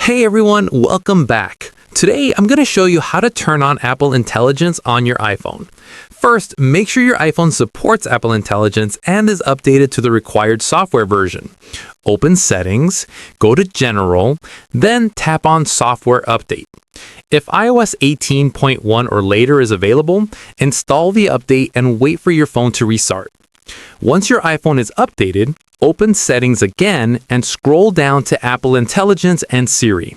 Hey everyone, welcome back. Today I'm going to show you how to turn on Apple Intelligence on your iPhone. First, make sure your iPhone supports Apple Intelligence and is updated to the required software version. Open Settings, go to General, then tap on Software Update. If iOS 18.1 or later is available, install the update and wait for your phone to restart. Once your iPhone is updated, open Settings again and scroll down to Apple Intelligence and Siri.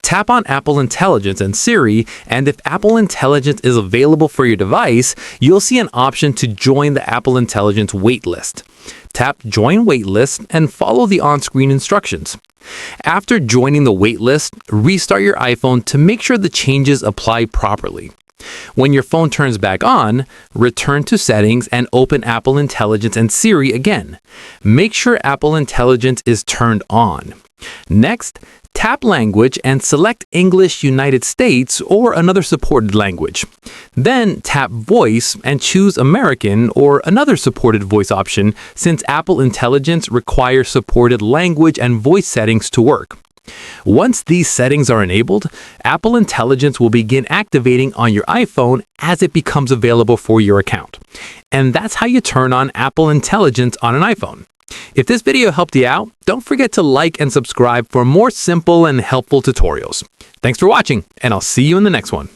Tap on Apple Intelligence and Siri, and if Apple Intelligence is available for your device, you'll see an option to join the Apple Intelligence waitlist. Tap Join Waitlist and follow the on-screen instructions. After joining the waitlist, restart your iPhone to make sure the changes apply properly. When your phone turns back on, return to Settings and open Apple Intelligence and Siri again. Make sure Apple Intelligence is turned on. Next, tap Language and select English United States or another supported language. Then tap Voice and choose American or another supported voice option since Apple Intelligence requires supported language and voice settings to work. Once these settings are enabled, Apple Intelligence will begin activating on your iPhone as it becomes available for your account. And that's how you turn on Apple Intelligence on an iPhone. If this video helped you out, don't forget to like and subscribe for more simple and helpful tutorials. Thanks for watching, and I'll see you in the next one.